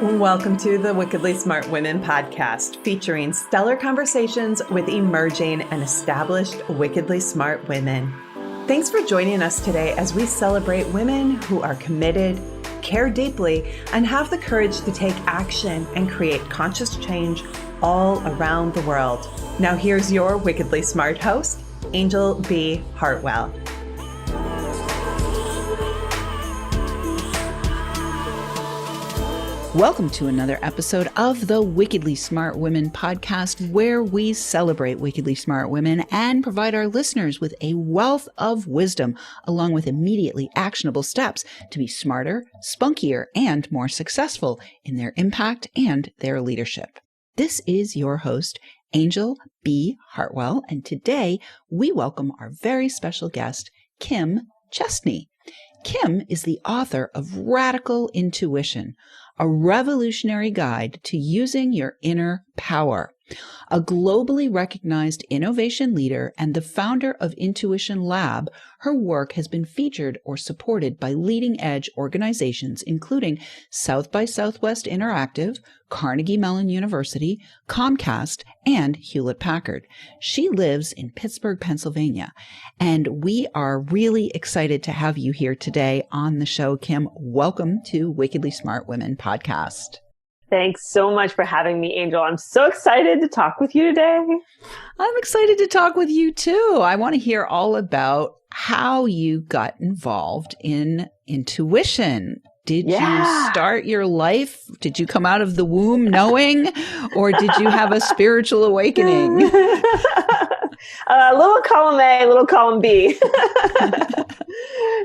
Welcome to the Wickedly Smart Women podcast, featuring stellar conversations with emerging and established wickedly smart women. Thanks for joining us today as we celebrate women who are committed, care deeply, and have the courage to take action and create conscious change all around the world. Now here's your wickedly smart host, Anjel B. Hartwell. Welcome to another episode of the Wickedly Smart Women podcast, where we celebrate wickedly smart women and provide our listeners with a wealth of wisdom, along with immediately actionable steps to be smarter, spunkier, and more successful in their impact and their leadership. This is your host, Anjel B. Hartwell, and today we welcome our very special guest, Kim Chestney. Kim is the author of Radical Intuition, a revolutionary guide to using your inner power. A globally recognized innovation leader and the founder of Intuition Lab, her work has been featured or supported by leading-edge organizations including South by Southwest Interactive, Carnegie Mellon University, Comcast, and Hewlett-Packard. She lives in Pittsburgh, Pennsylvania, and we are really excited to have you here today on the show. Kim, welcome to Wickedly Smart Women podcast. Thanks so much for having me, Anjel. I'm so excited to talk with you today. I'm excited to talk with you too. I want to hear all about how you got involved in intuition. Did you start your life? Did you come out of the womb knowing, or did you have a spiritual awakening? Little column A, little column B.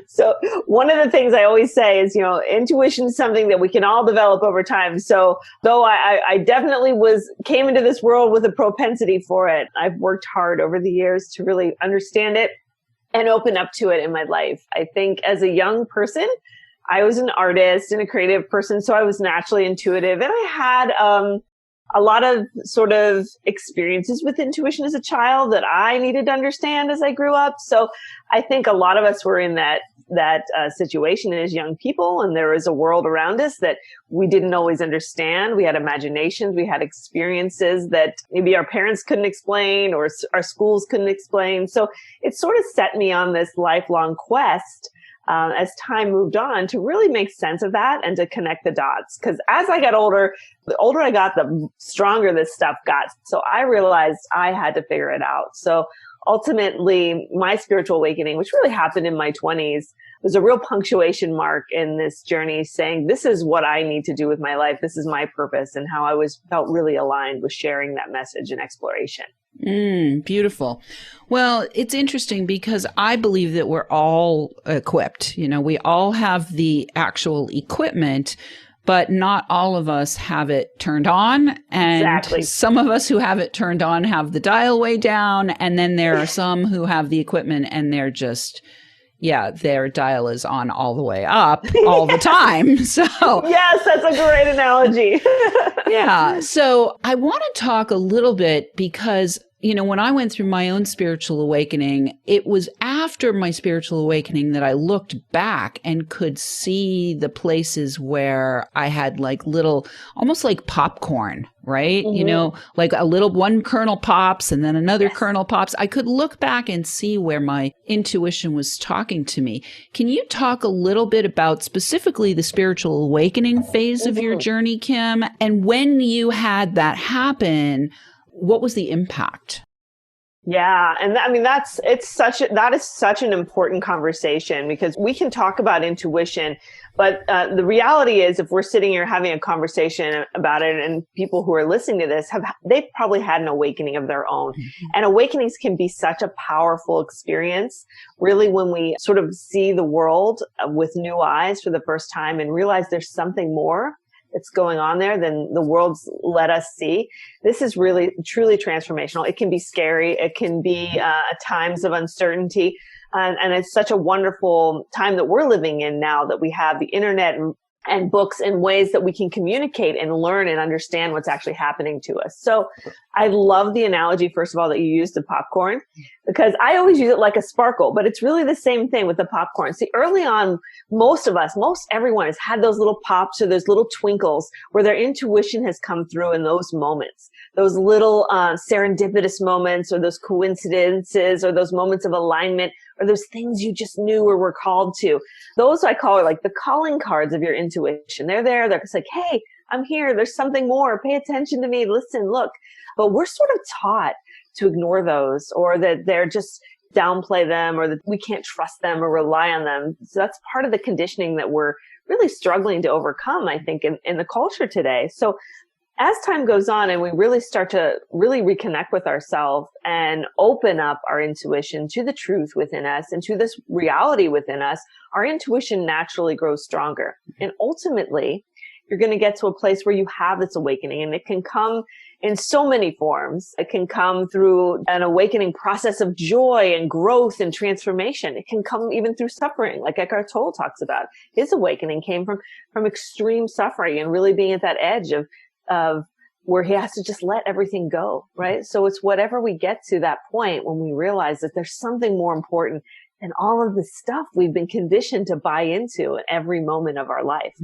So one of the things I always say is, intuition is something that we can all develop over time. So though I definitely came into this world with a propensity for it, I've worked hard over the years to really understand it and open up to it in my life. I think as a young person, I was an artist and a creative person, so I was naturally intuitive. And I had a lot of sort of experiences with intuition as a child that I needed to understand as I grew up. So I think a lot of us were in that situation as young people, and there was a world around us that we didn't always understand. We had imaginations, we had experiences that maybe our parents couldn't explain or our schools couldn't explain. So it sort of set me on this lifelong quest as time moved on to really make sense of that and to connect the dots. Because as I got older, the older I got, the stronger this stuff got. So I realized I had to figure it out. So ultimately, my spiritual awakening, which really happened in my 20s, was a real punctuation mark in this journey saying, this is what I need to do with my life. This is my purpose, and how I felt really aligned with sharing that message and exploration. Beautiful. Well, it's interesting because I believe that we're all equipped. We all have the actual equipment, but not all of us have it turned on. And exactly. Some of us who have it turned on have the dial way down. And then there are some who have the equipment and they're just, their dial is on all the way up all the time. So yes, that's a great analogy. Yeah. So I want to talk a little bit because, when I went through my own spiritual awakening, it was after my spiritual awakening that I looked back and could see the places where I had like little, almost like popcorn, right? Mm-hmm. Like a little one kernel pops and then another kernel pops. I could look back and see where my intuition was talking to me. Can you talk a little bit about specifically the spiritual awakening phase of your journey, Kim? And when you had that happen, what was the impact? Yeah. And that is such an important conversation, because we can talk about intuition, but the reality is if we're sitting here having a conversation about it and people who are listening to this they've probably had an awakening of their own. Mm-hmm. And awakenings can be such a powerful experience, really, when we sort of see the world with new eyes for the first time and realize there's something more that's going on there than the world's let us see. This is really, truly transformational. It can be scary. It can be times of uncertainty. And it's such a wonderful time that we're living in now that we have the internet and books and ways that we can communicate and learn and understand what's actually happening to us. So I love the analogy, first of all, that you used of popcorn, because I always use it like a sparkle, but it's really the same thing with the popcorn. See, early on, most everyone has had those little pops or those little twinkles where their intuition has come through in those moments, those little serendipitous moments, or those coincidences, or those moments of alignment, or those things you just knew or were called to. Those I call like the calling cards of your intuition. They're there. They're just like, hey, I'm here. There's something more. Pay attention to me. Listen, look. But we're sort of taught to ignore those, or that they're just downplay them, or that we can't trust them or rely on them. So that's part of the conditioning that we're really struggling to overcome, I think, in the culture today. So as time goes on and we really start to really reconnect with ourselves and open up our intuition to the truth within us and to this reality within us, our intuition naturally grows stronger. And ultimately, you're going to get to a place where you have this awakening, and it can come in so many forms. It can come through an awakening process of joy and growth and transformation. It can come even through suffering, like Eckhart Tolle talks about. His awakening came from extreme suffering and really being at that edge of where he has to just let everything go, right? So it's whatever we get to that point when we realize that there's something more important than all of the stuff we've been conditioned to buy into in every moment of our life.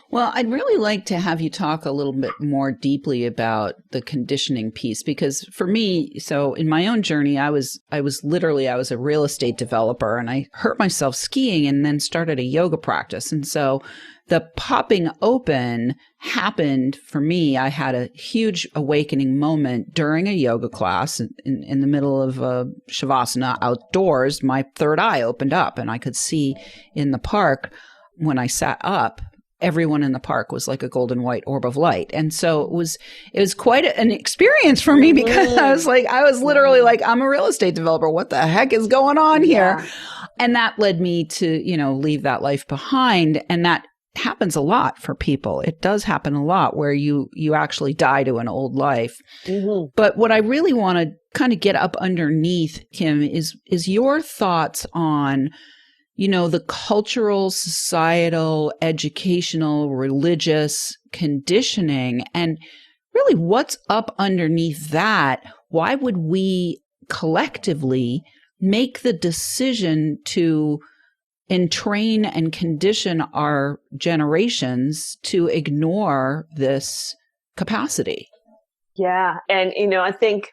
Well, I'd really like to have you talk a little bit more deeply about the conditioning piece, because for me, so in my own journey, I was a real estate developer, and I hurt myself skiing and then started a yoga practice. And so the popping open happened for me. I had a huge awakening moment during a yoga class in the middle of Shavasana outdoors. My third eye opened up and I could see in the park when I sat up. Everyone in the park was like a golden white orb of light. And so it was quite an experience for me, because I was literally like, I'm a real estate developer. What the heck is going on here? Yeah. And that led me to, leave that life behind. And that happens a lot for people. It does happen a lot where you actually die to an old life. Mm-hmm. But what I really want to kind of get up underneath, Kim, is your thoughts on the cultural, societal, educational, religious conditioning, and really what's up underneath that. Why would we collectively make the decision to entrain and condition our generations to ignore this capacity? Yeah. And, I think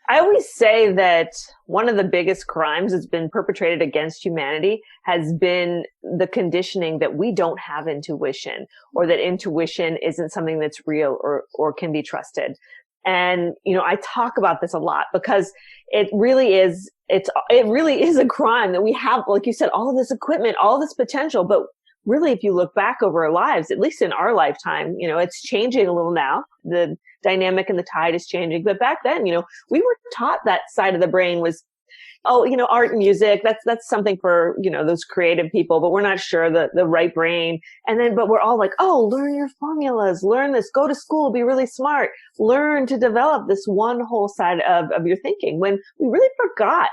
I always say that one of the biggest crimes that's been perpetrated against humanity has been the conditioning that we don't have intuition, or that intuition isn't something that's real or can be trusted. And, I talk about this a lot because it really is a crime that we have, like you said, all of this equipment, all this potential. But really, if you look back over our lives, at least in our lifetime, it's changing a little now. The dynamic and the tide is changing. But back then, we were taught that side of the brain was, art and music. That's something for, those creative people, but we're not sure the right brain. But we're all like, learn your formulas, learn this, go to school, be really smart, learn to develop this one whole side of your thinking, when we really forgot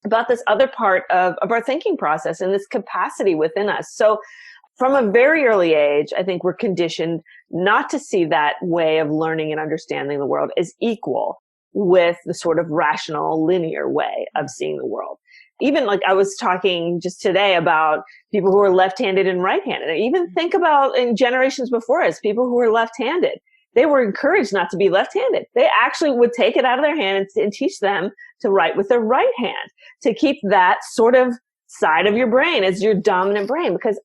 about this other part of our thinking process and this capacity within us. So from a very early age, I think we're conditioned not to see that way of learning and understanding the world as equal with the sort of rational, linear way of seeing the world. Even like I was talking just today about people who are left-handed and right-handed. Even think about in generations before us, people who were left-handed. They were encouraged not to be left-handed. They actually would take it out of their hand and teach them to write with their right hand, to keep that sort of side of your brain as your dominant brain, because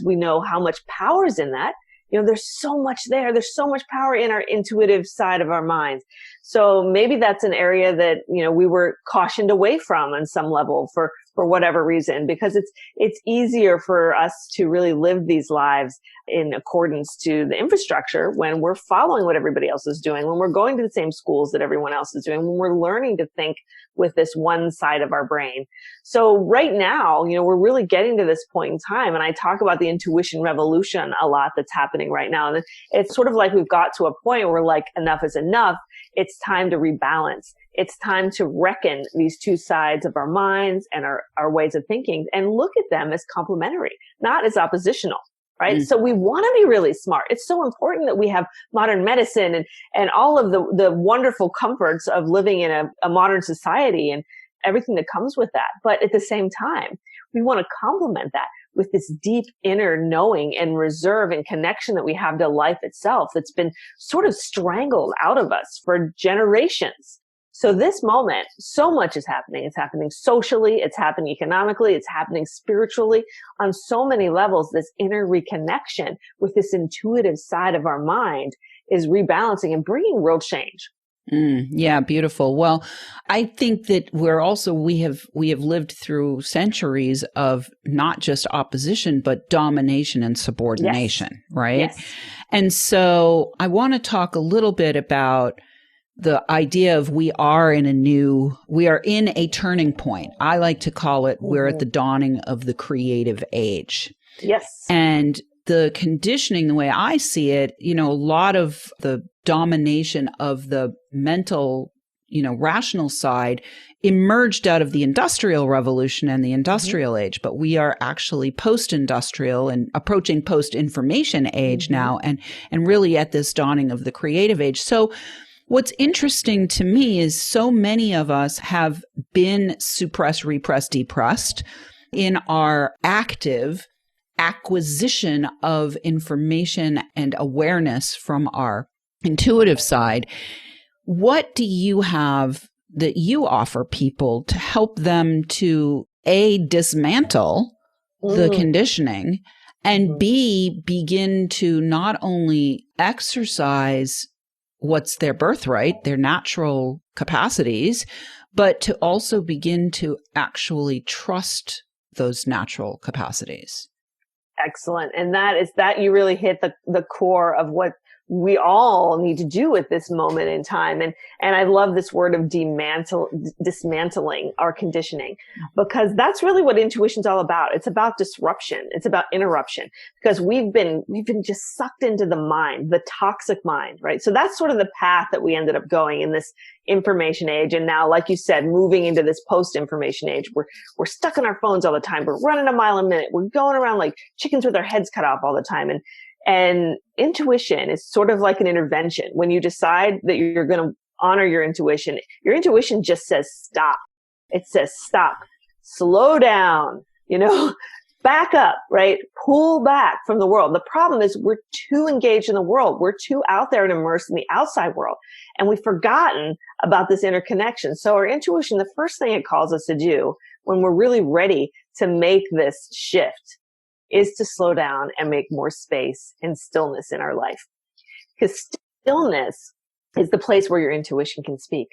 we know how much power is in that. There's so much there. There's so much power in our intuitive side of our minds. So maybe that's an area that, we were cautioned away from on some level for whatever reason, because it's easier for us to really live these lives in accordance to the infrastructure when we're following what everybody else is doing, when we're going to the same schools that everyone else is doing, when we're learning to think with this one side of our brain. So right now, we're really getting to this point in time. And I talk about the intuition revolution a lot that's happening right now. And it's sort of like we've got to a point where like enough is enough. It's time to rebalance. It's time to reckon these two sides of our minds and our ways of thinking and look at them as complementary, not as oppositional. right? So we want to be really smart. It's so important that we have modern medicine and all of the wonderful comforts of living in a modern society and everything that comes with that. But at the same time, we want to complement that with this deep inner knowing and reserve and connection that we have to life itself that's been sort of strangled out of us for generations. So this moment, so much is happening. It's happening socially, it's happening economically, it's happening spiritually on so many levels. This inner reconnection with this intuitive side of our mind is rebalancing and bringing real change. Yeah, beautiful. Well, I think that we have lived through centuries of not just opposition, but domination and subordination, yes. Right? Yes. And so I want to talk a little bit about the idea of we are in a turning point. I like to call it, we're at the dawning of the creative age. Yes. And the conditioning, the way I see it, a lot of the domination of the mental, rational side emerged out of the Industrial Revolution and the Industrial Age, but we are actually post-industrial and approaching post-information age now and really at this dawning of the creative age. So what's interesting to me is so many of us have been suppressed, repressed, depressed in our active acquisition of information and awareness from our intuitive side. What do you have that you offer people to help them to dismantle the conditioning and begin to not only exercise what's their birthright, their natural capacities, but to also begin to actually trust those natural capacities? Excellent. And that you really hit the core of what we all need to do at this moment in time. And I love this word of dismantling our conditioning, because that's really what intuition's all about. It's about disruption. It's about interruption, because we've been just sucked into the mind, the toxic mind, right? So that's sort of the path that we ended up going in this information age. And now, like you said, moving into this post-information age, we're stuck on our phones all the time. We're running a mile a minute. We're going around like chickens with our heads cut off all the time. And intuition is sort of like an intervention. When you decide that you're going to honor your intuition just says stop. It says stop, slow down, back up, right? Pull back from the world. The problem is we're too engaged in the world. We're too out there and immersed in the outside world. And we've forgotten about this interconnection. So our intuition, the first thing it calls us to do when we're really ready to make this shift is to slow down and make more space and stillness in our life. Because stillness is the place where your intuition can speak.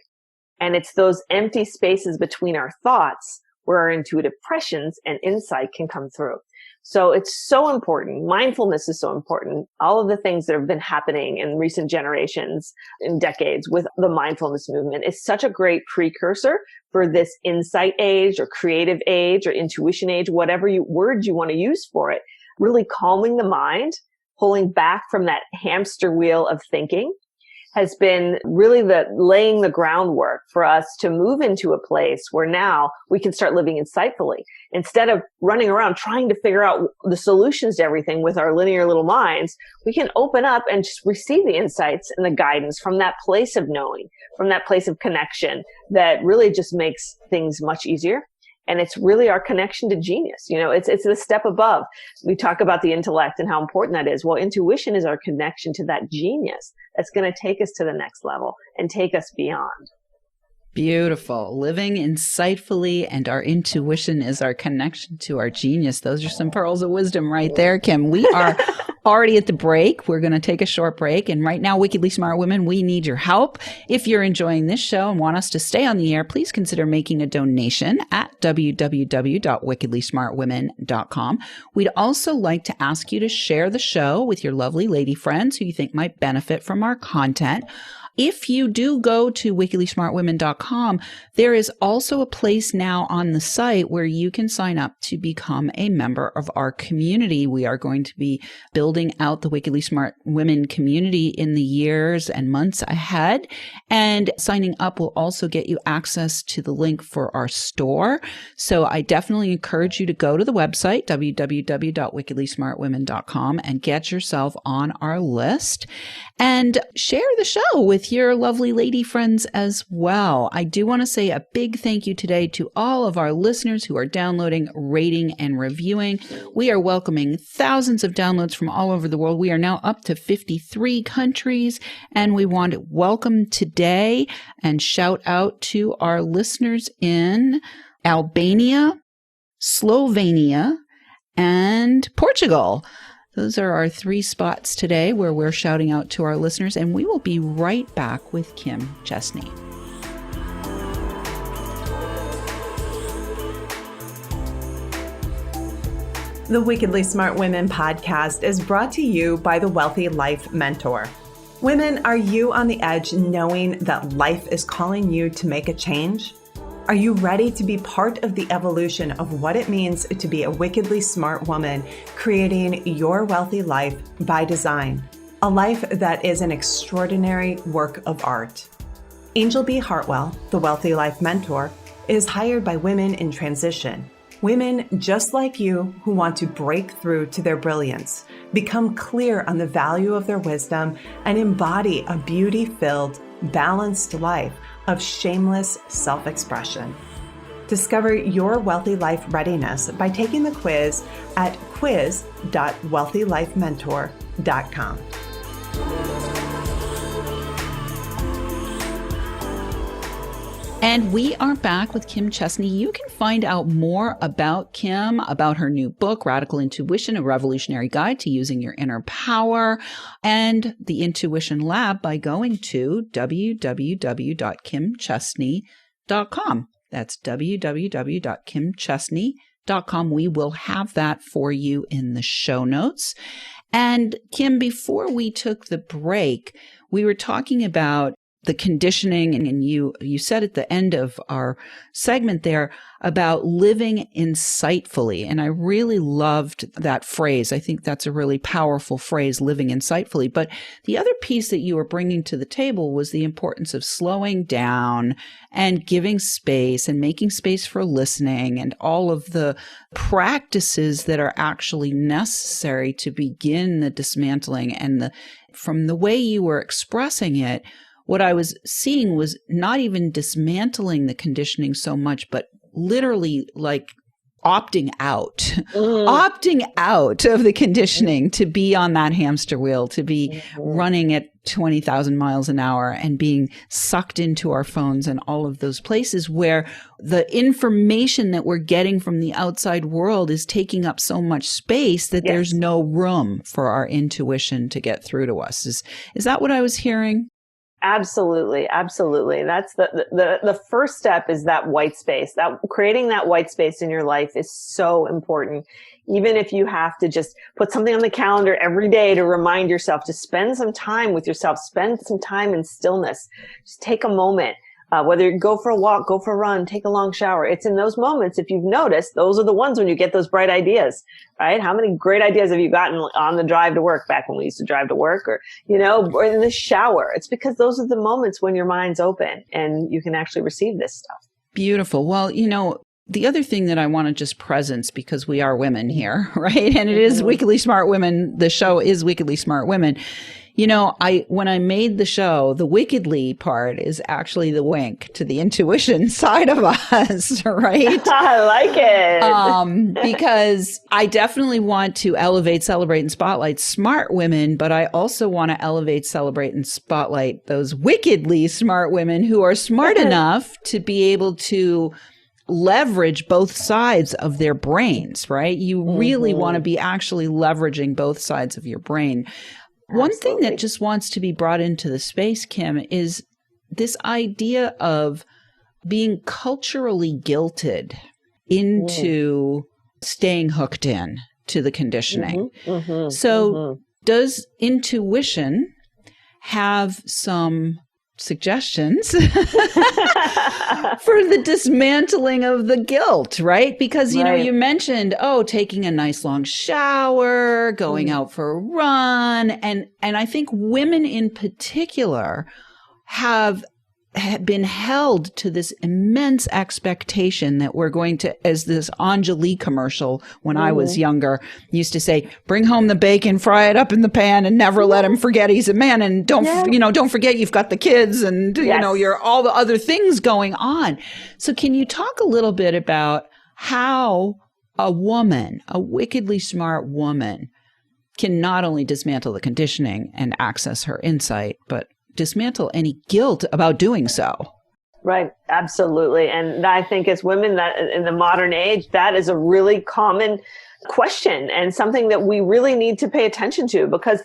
And it's those empty spaces between our thoughts where our intuitive prescience and insight can come through. So it's so important. Mindfulness is so important. All of the things that have been happening in recent generations and decades with the mindfulness movement is such a great precursor for this insight age or creative age or intuition age, whatever word you want to use for it. Really calming the mind, pulling back from that hamster wheel of thinking has been really laying the groundwork for us to move into a place where now we can start living insightfully. Instead of running around trying to figure out the solutions to everything with our linear little minds, we can open up and just receive the insights and the guidance from that place of knowing, from that place of connection that really just makes things much easier. And it's really our connection to genius. It's the step above. We talk about the intellect and how important that is. Well, intuition is our connection to that genius that's going to take us to the next level and take us beyond. Beautiful. Living insightfully, and our intuition is our connection to our genius. Those are some pearls of wisdom right there, Kim. We are already at the break. We're going to take a short break. And right now, Wickedly Smart Women, we need your help. If you're enjoying this show and want us to stay on the air, please consider making a donation at www.wickedlysmartwomen.com. We'd also like to ask you to share the show with your lovely lady friends who you think might benefit from our content. if you do go to wickedlysmartwomen.com, there is also a place now on the site where you can sign up to become a member of our community. We are going to be building out the Wickedly Smart Women community in the years and months ahead. And signing up will also get you access to the link for our store. So I definitely encourage you to go to the website, www.wickedlysmartwomen.com, and get yourself on our list and share the show with your lovely lady friends as well. I do want to say a big thank you today to all of our listeners who are downloading, rating, and reviewing. We are welcoming thousands of downloads from all over the world. We are now up to 53 countries, and we want to welcome today and shout out to our listeners in Albania, Slovenia, and Portugal. Those are our 3 spots today where we're shouting out to our listeners, and we will be right back with Kim Chestney. The Wickedly Smart Women podcast is brought to you by the Wealthy Life Mentor. Women, are you on the edge knowing that life is calling you to make a change? Are you ready to be part of the evolution of what it means to be a wickedly smart woman, creating your wealthy life by design? A life that is an extraordinary work of art. Anjel B. Hartwell, the Wealthy Life Mentor, is hired by women in transition. Women just like you who want to break through to their brilliance, become clear on the value of their wisdom, and embody a beauty-filled, balanced life of shameless self-expression. Discover your wealthy life readiness by taking the quiz at quiz.wealthylifementor.com. And we are back with Kim Chestney. You can find out more about Kim, about her new book, Radical Intuition, A Revolutionary Guide to Using Your Inner Power, and the Intuition Lab by going to www.kimchestney.com. That's www.kimchestney.com. We will have that for you in the show notes. And Kim, before we took the break, we were talking about the conditioning, and you said at the end of our segment there about living insightfully. And I really loved that phrase. I think that's a really powerful phrase, living insightfully. But the other piece that you were bringing to the table was the importance of slowing down and giving space and making space for listening and all of the practices that are actually necessary to begin the dismantling. And from the way you were expressing it, what I was seeing was not even dismantling the conditioning so much, but literally like opting out of the conditioning to be on that hamster wheel, to be running at 20,000 miles an hour and being sucked into our phones and all of those places where the information that we're getting from the outside world is taking up so much space that there's no room for our intuition to get through to us. Is that what I was hearing? Absolutely. Absolutely. That's the first step is that white space. That creating that white space in your life is so important. Even if you have to just put something on the calendar every day to remind yourself to spend some time with yourself, spend some time in stillness. Just take a moment. Whether you go for a walk, go for a run, take a long shower. It's in those moments, if you've noticed, those are the ones when you get those bright ideas, right? How many great ideas have you gotten on the drive to work back when we used to drive to work or in the shower? It's because those are the moments when your mind's open and you can actually receive this stuff. Beautiful. Well, the other thing that I want to just presence, because we are women here, right? And it is Wickedly Smart Women. The show is Wickedly Smart Women. When I made the show, the wickedly part is actually the wink to the intuition side of us, right? I like it. Because I definitely want to elevate, celebrate, and spotlight smart women, but I also want to elevate, celebrate, and spotlight those wickedly smart women who are smart enough to be able to leverage both sides of their brains, right? You really want to be actually leveraging both sides of your brain. One thing that just wants to be brought into the space, Kim, is this idea of being culturally guilted into staying hooked in to the conditioning. Does intuition have some suggestions for the dismantling of the guilt, right? Because, you know, you mentioned, taking a nice long shower, going out for a run. And I think women in particular have been held to this immense expectation that we're going to, as this Anjel commercial when I was younger used to say, bring home the bacon, fry it up in the pan, and never let him forget he's a man. And don't forget you've got the kids and, you know, you're all the other things going on. So can you talk a little bit about how a woman, a wickedly smart woman, can not only dismantle the conditioning and access her insight, but dismantle any guilt about doing so? Right. Absolutely. And I think as women, that in the modern age, that is a really common question and something that we really need to pay attention to, because,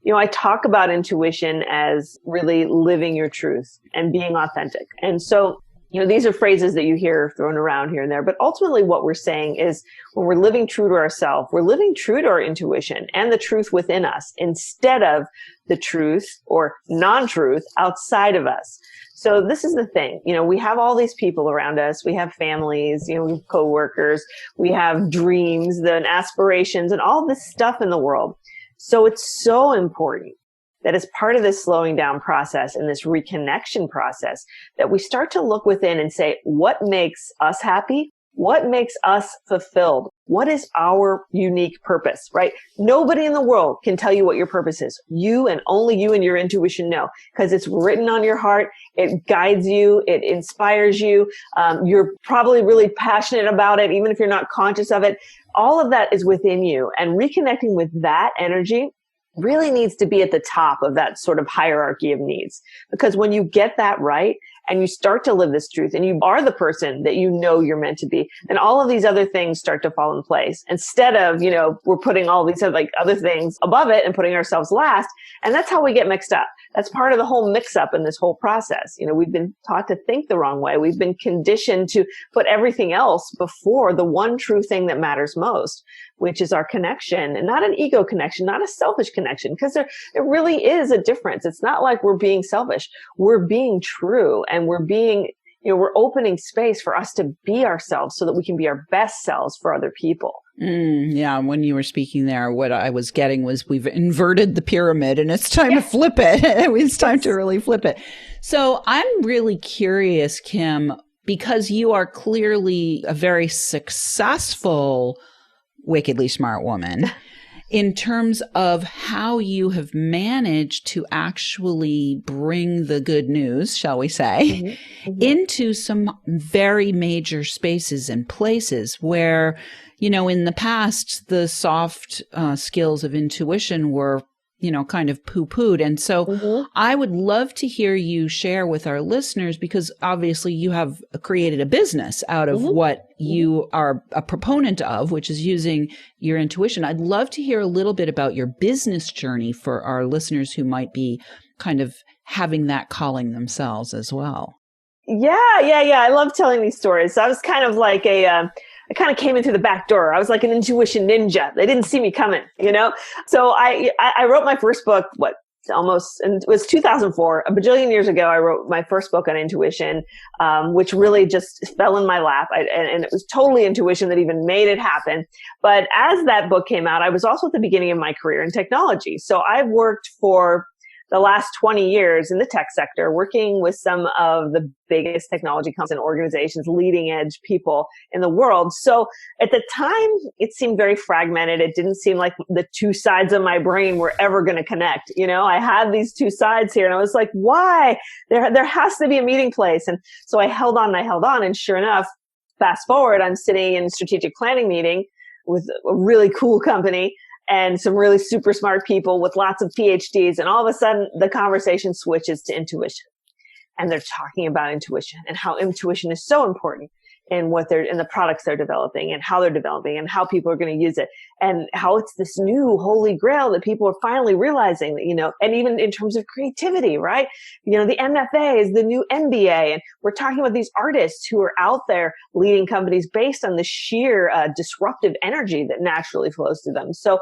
you know, I talk about intuition as really living your truth and being authentic. And so, you know, these are phrases that you hear thrown around here and there, but ultimately what we're saying is when we're living true to ourselves, we're living true to our intuition and the truth within us instead of the truth or non-truth outside of us. So this is the thing, you know, we have all these people around us. We have families, you know, we have coworkers, we have dreams and aspirations and all this stuff in the world. So it's so important that as part of this slowing down process and this reconnection process, that we start to look within and say, what makes us happy? What makes us fulfilled? What is our unique purpose, right? Nobody in the world can tell you what your purpose is. You and only you and your intuition know, because it's written on your heart. It guides you. It inspires you. You're probably really passionate about it, even if you're not conscious of it. All of that is within you, and reconnecting with that energy really needs to be at the top of that sort of hierarchy of needs. Because when you get that right and you start to live this truth and you are the person that you know you're meant to be, then all of these other things start to fall in place. Instead of, you know, we're putting all these other things above it and putting ourselves last. And that's how we get mixed up. That's part of the whole mix up in this whole process. You know, we've been taught to think the wrong way. We've been conditioned to put everything else before the one true thing that matters most, which is our connection, and not an ego connection, not a selfish connection, because there really is a difference. It's not like we're being selfish. We're being true, and we're being, you know, we're opening space for us to be ourselves so that we can be our best selves for other people. Yeah. When you were speaking there, what I was getting was we've inverted the pyramid and it's time to flip it. It's time to really flip it. So I'm really curious, Kim, because you are clearly a very successful, wickedly smart woman, in terms of how you have managed to actually bring the good news, shall we say, into some very major spaces and places where, you know, in the past, the soft skills of intuition were, you know, kind of poo-pooed. And so I would love to hear you share with our listeners, because obviously you have created a business out of what you are a proponent of, which is using your intuition. I'd love to hear a little bit about your business journey for our listeners who might be kind of having that calling themselves as well. Yeah. I love telling these stories. So I was kind of like I kind of came in through the back door. I was like an intuition ninja. They didn't see me coming, you know? So I wrote my first book, and it was 2004, a bajillion years ago. I wrote my first book on intuition, which really just fell in my lap. And it was totally intuition that even made it happen. But as that book came out, I was also at the beginning of my career in technology. So I've worked for the last 20 years in the tech sector, working with some of the biggest technology companies and organizations, leading edge people in the world. So at the time, it seemed very fragmented. It didn't seem like the two sides of my brain were ever going to connect. You know, I had these two sides here and I was like, why? There has to be a meeting place. And so I held on. And sure enough, fast forward, I'm sitting in a strategic planning meeting with a really cool company and some really super smart people with lots of PhDs. And all of a sudden, the conversation switches to intuition. And they're talking about intuition and how intuition is so important in in the products they're developing and how they're developing and how people are going to use it and how it's this new holy grail that people are finally realizing that, you know, and even in terms of creativity, right? You know, the MFA is the new MBA, and we're talking about these artists who are out there leading companies based on the sheer disruptive energy that naturally flows through them. So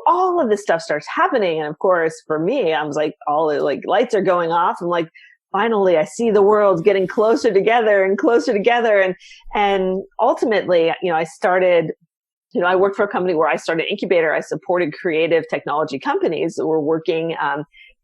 all of this stuff starts happening. And of course, for me, I was like, all the lights are going off. I'm like, finally I see the world getting closer together and closer together. And ultimately, I started, I worked for a company where I started an incubator. I supported creative technology companies that were working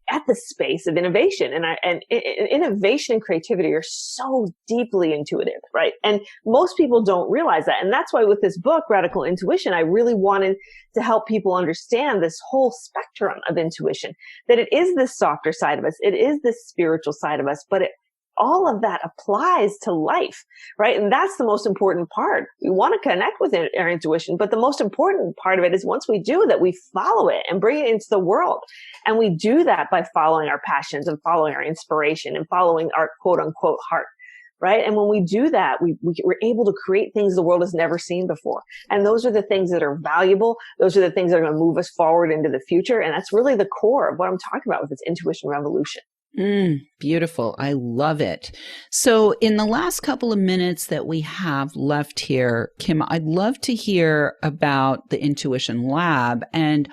at the space of innovation. And innovation and creativity are so deeply intuitive, right? And most people don't realize that. And that's why with this book, Radical Intuition, I really wanted to help people understand this whole spectrum of intuition, that it is this softer side of us. It is this spiritual side of us, but all of that applies to life, right? And that's the most important part. We want to connect with our intuition, but the most important part of it is once we do that, we follow it and bring it into the world. And we do that by following our passions and following our inspiration and following our quote unquote heart, right? And when we do that, we're able to create things the world has never seen before. And those are the things that are valuable. Those are the things that are going to move us forward into the future. And that's really the core of what I'm talking about with this intuition revolution. Beautiful. I love it. So in the last couple of minutes that we have left here, Kim, I'd love to hear about the Intuition Lab. And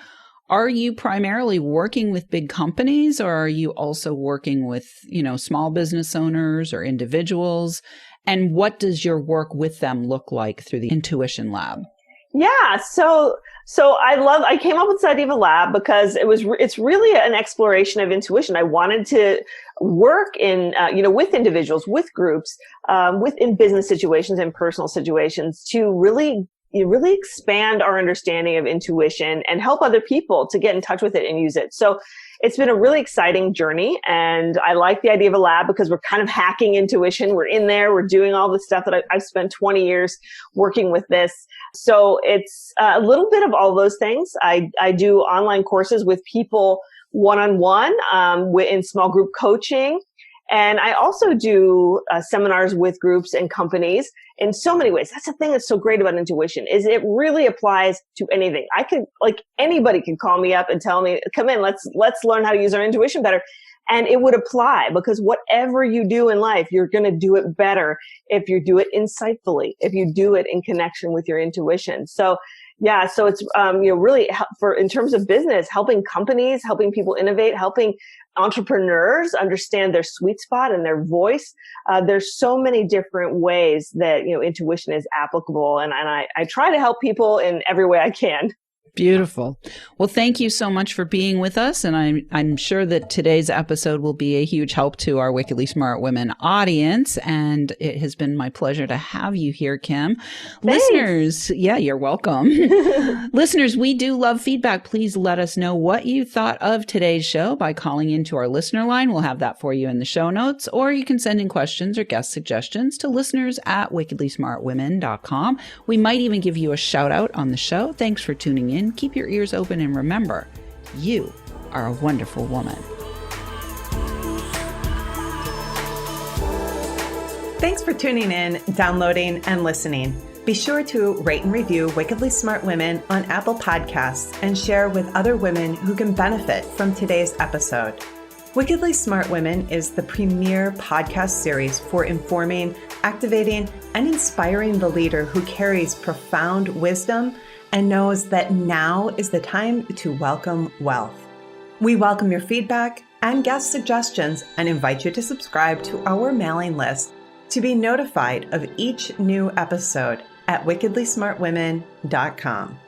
are you primarily working with big companies, or are you also working with, small business owners or individuals? And what does your work with them look like through the Intuition Lab? Yeah. So I came up with this idea of a lab because it's really an exploration of intuition. I wanted to work in, with individuals, with groups, within business situations and personal situations to really expand our understanding of intuition and help other people to get in touch with it and use it. So it's been a really exciting journey, and I like the idea of a lab because we're kind of hacking intuition. We're in there. We're doing all the stuff that I've spent 20 years working with this. So it's a little bit of all those things. I do online courses with people one-on-one, in small group coaching. And I also do seminars with groups and companies in so many ways. That's the thing that's so great about intuition, is it really applies to anything. Anybody can call me up and tell me, come in, let's learn how to use our intuition better. And it would apply, because whatever you do in life, you're going to do it better if you do it insightfully, if you do it in connection with your intuition. So yeah, so it's, really in terms of business, helping companies, helping people innovate, helping entrepreneurs understand their sweet spot and their voice. There's so many different ways that, intuition is applicable. And I try to help people in every way I can. Beautiful. Well, thank you so much for being with us. And I'm sure that today's episode will be a huge help to our Wickedly Smart Women audience. And it has been my pleasure to have you here, Kim. Thanks. Listeners, yeah, you're welcome. Listeners, we do love feedback. Please let us know what you thought of today's show by calling into our listener line. We'll have that for you in the show notes, or you can send in questions or guest suggestions to listeners@wickedlysmartwomen.com. We might even give you a shout out on the show. Thanks for tuning in. Keep your ears open, and remember, you are a wonderful woman. Thanks for tuning in, downloading, and listening. Be sure to rate and review Wickedly Smart Women on Apple Podcasts and share with other women who can benefit from today's episode. Wickedly Smart Women is the premier podcast series for informing, activating, and inspiring the leader who carries profound wisdom and knows that now is the time to welcome wealth. We welcome your feedback and guest suggestions and invite you to subscribe to our mailing list to be notified of each new episode at wickedlysmartwomen.com.